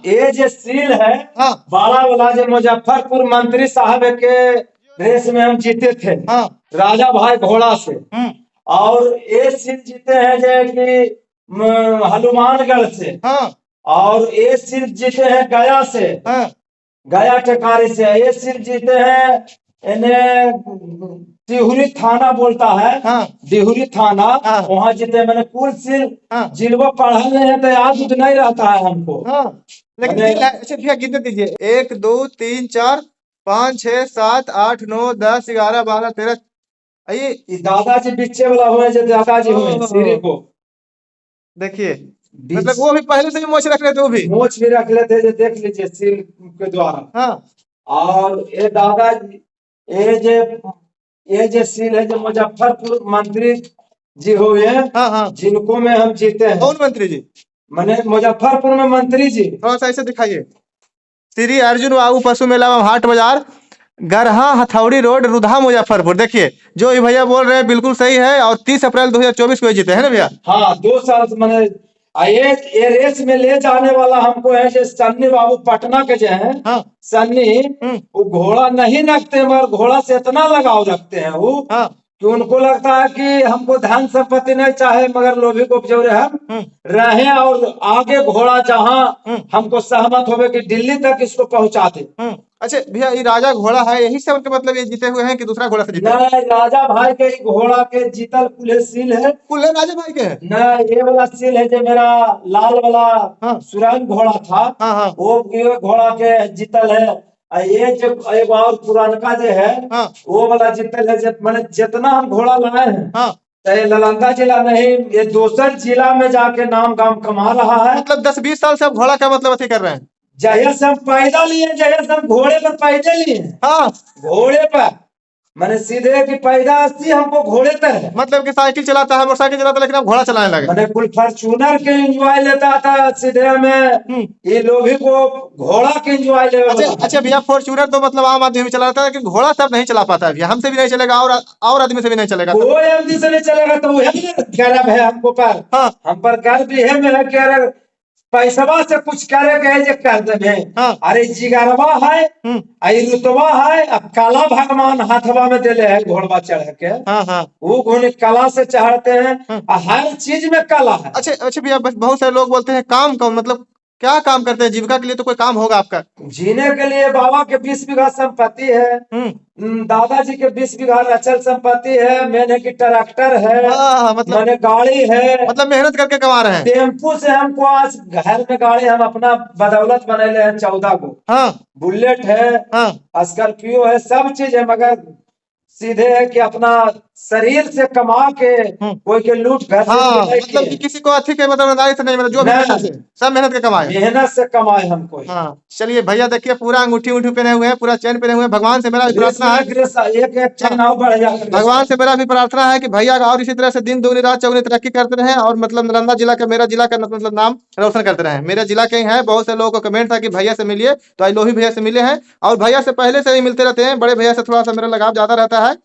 ये जो सील है हाँ बाला वाला जो मुजफ्फरपुर मंत्री साहब के रेस में हम जीते थे हाँ राजा भाई घोड़ा से। और ये सील जीते हैं जो कि हनुमानगढ़ से। हाँ और ये सील जीते हैं गया से, हाँ गया टेकारी से। ये सील जीते हैं इन्हें डिहुरी थाना बोलता है, हाँ डिहुरी थाना, हाँ। वहाँ जीते हैं। मैंने कुल सील हाँ जिलवा पढ़ा नहीं है तो याद तो नहीं रहता है हमको। हाँ लेकिन मैंने- सील है। अच्छा भैया गिनते दीजिए, 1 2 3 4 5 6 7 8 9 10 11 12 13। ये ये दादाजी बिच्चे वाला हुए जो दादाजी हुए ओहो। सीरी को देखिए, मतलब वो भी पहले से ही मोच रख रहे थे वो भी। मोच भी रख लेते जो देख लीजिए सील के द्वारा। हाँ और ये दादाजी ये जो सील है जो मुजफ्फरपुर मंत्री जी हुए हाँ हाँ। जिनको में हम जीते हैं। कौन मंत्री जी? मैंने मुजफ्फरपुर में मंत्री जी। थोड़ा सा ऐसे दिखाइए। श्री अर्जुन बाबू पशु मेला हाट बाजार, गरहा हथौड़ी रोड, रुधा, मुजफ्फरपुर। देखिए जो ये भैया बोल रहे हैं बिल्कुल सही है। और 30 अप्रैल 2024 को ये जीते हैं ना भैया? हाँ 2 साल से मैंने ये रेस में ले जाने वाला हमको है जो सन्नी बाबू पटना के जो है। हाँ सन्नी वो घोड़ा नहीं रखते मगर घोड़ा से इतना लगाव रखते हैं वो हाँ कि उनको लगता है कि हमको धन संपत्ति नहीं चाहे मगर लोभी को जोरे हम रहे और आगे घोड़ा जहाँ हमको सहमत होवे कि दिल्ली तक इसको पहुंचा दे। अच्छा भैया, ये राजा घोड़ा है यही से उनके मतलब ये जीते हुए हैं कि दूसरा घोड़ा से जीते हैं? न राजा भाई के घोड़ा के जीतल कुल सील है। कुल राजा भाई के है? न ये वाला सील है जो मेरा लाल वाला हाँ सुरंग घोड़ा था हाँ हाँ वो घोड़ा के जीतल है। ये जो एक और पुरानका जो है हाँ वो वाला जीतल है। मैंने जितना हम घोड़ा लाए हैं हाँ। तो ये नालंदा जिला नहीं ये दूसर जिला में जाके नाम गाम कमा रहा है। मतलब 10-20 साल से आप घोड़ा का मतलब अथी कर रहे हैं? जहिया से हम पैदा लिए जहिया से हम घोड़े पर पैदा लिए हाँ। घोड़े पर मैंने सीधे की पैदाशी हमको घोड़े पर है। मतलब कि साइकिल चलाता है, मोटरसाइकिल चलाता है, लेकिन आप घोड़ा चलाने लगे। मैंने कुल फॉर्च्यूनर के एंजॉय लेता था सीधे में ये लोभी को घोड़ा के एंजॉय ले। अच्छा भैया, फॉर्च्यूनर तो मतलब आम आदमी भी चला रहा है, लेकिन घोड़ा सब नहीं चला पाता है भैया। हमसे भी नहीं चलेगा और आदमी से भी नहीं चलेगा। कोई आदमी से नहीं चलेगा तो वही गर्व है हमको पर। हाँ हम पर गर्व भी है कि अरे पैसवा से कुछ करे के है जो कर देवे। हाँ। अरे जिगरवा है आई रुतवा है। अब काला भगवान हाथवा में देले है घोड़वा चढ़ के। हाँ हाँ। वो घोड़े कला से चढ़ते हैं हर चीज में कला है। अच्छा भैया, बहुत सारे लोग बोलते हैं काम का मतलब क्या काम करते हैं? जीविका के लिए तो कोई काम होगा आपका? जीने के लिए बाबा के 20 बीघा संपत्ति है, दादाजी के 20 बीघा अचल संपत्ति है, मैंने की ट्रैक्टर है, हाँ, मतलब मैंने गाड़ी है। मतलब मेहनत करके कमा रहे हैं। टेम्पू से हमको आज घर में गाड़ी हम अपना बदौलत बनेले हैं 14 को। हाँ बुलेट है, हाँ। स्कॉर्पियो है, सब चीज है। मगर सीधे है कि अपना शरीर से कमा के कोई के लूट घर हाँ, मतलब कि किसी को अच्छी के मतलब से नहीं, मतलब जो भी मेहनत से सब मेहनत के कमाए, मेहनत से कमाए हमको। हाँ। चलिए भैया देखिए, पूरा अंगूठी उठी पहने हुए हैं, पूरा चैन पहने हुए हैं। भगवान से मेरा भी प्रार्थना है, एक चनाव बढ़ जाए। भगवान से मेरा भी प्रार्थना है कि भैया और इसी तरह से दिन दुगनी रात चौगुनी तरक्की करते रहे और मतलब नालंदा जिला का, मेरा जिला का मतलब नाम रोशन करते रहे। मेरे जिला के ही है। बहुत से लोगों को कमेंट था कि भैया से मिलिए, तो आज लोही भैया से मिले हैं। और भैया से पहले से ही मिलते रहते हैं, बड़े भैया से थोड़ा सा मेरा लगाव ज्यादा रहता है।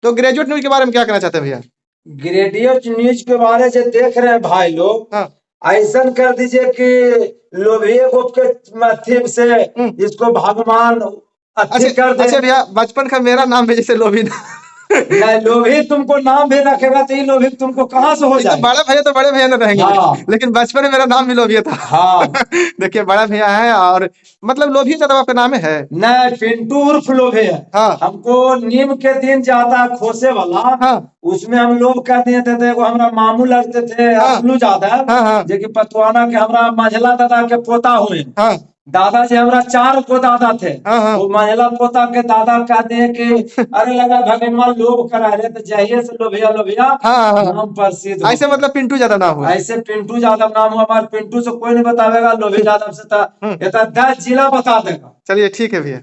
तो ग्रेजुएट न्यूज के बारे में क्या कहना चाहते हैं भैया? ग्रेजुएट न्यूज के बारे में देख रहे हैं भाई लोग, हाँ। ऐसा कर दीजिए कि लोभिये गुप्त के माध्यम से इसको भगवान अच्छी कर दे। अच्छा भैया, बचपन का मेरा नाम भी जैसे लोभी नहीं लोभी तुमको नाम भी रखेगा तो ये लोभी तुमको कहाँ से हो जाए? बड़ा भैया तो बड़े भैया न रहेंगे। हाँ। लेकिन बचपन में मेरा नाम भी लोभिया था। हाँ। देखिए बड़ा भैया है और मतलब लोभिया ज्यादा आपका नाम है? नहीं पिंटू उर्फ लोभी है। हाँ। हमको नीम के दिन जाता खोसे वाला। हाँ। उसमें हम लोग कर दिए थे वो हमारा मामू लगते थे असलू ज्यादा। हाँ हाँ। जो कि पतवाना के हमारा मंझला दादा के पोता हुए। हाँ। दादाजी हमारा 4 को दादा थे। हाँ। वो महिला पोता के दादा कहते हैं कि अरे लगा भगवान लोभ करा रहे तो जाइए से लोभिया लोभिया नाम प्रसिद्ध। ऐसे मतलब पिंटू ज्यादा नाम हुआ? ऐसे पिंटू यादव नाम हुआ। हमारे पिंटू से कोई नहीं बतावेगा, लोभी यादव से 10 जिला बता देगा। चलिए ठीक है भैया।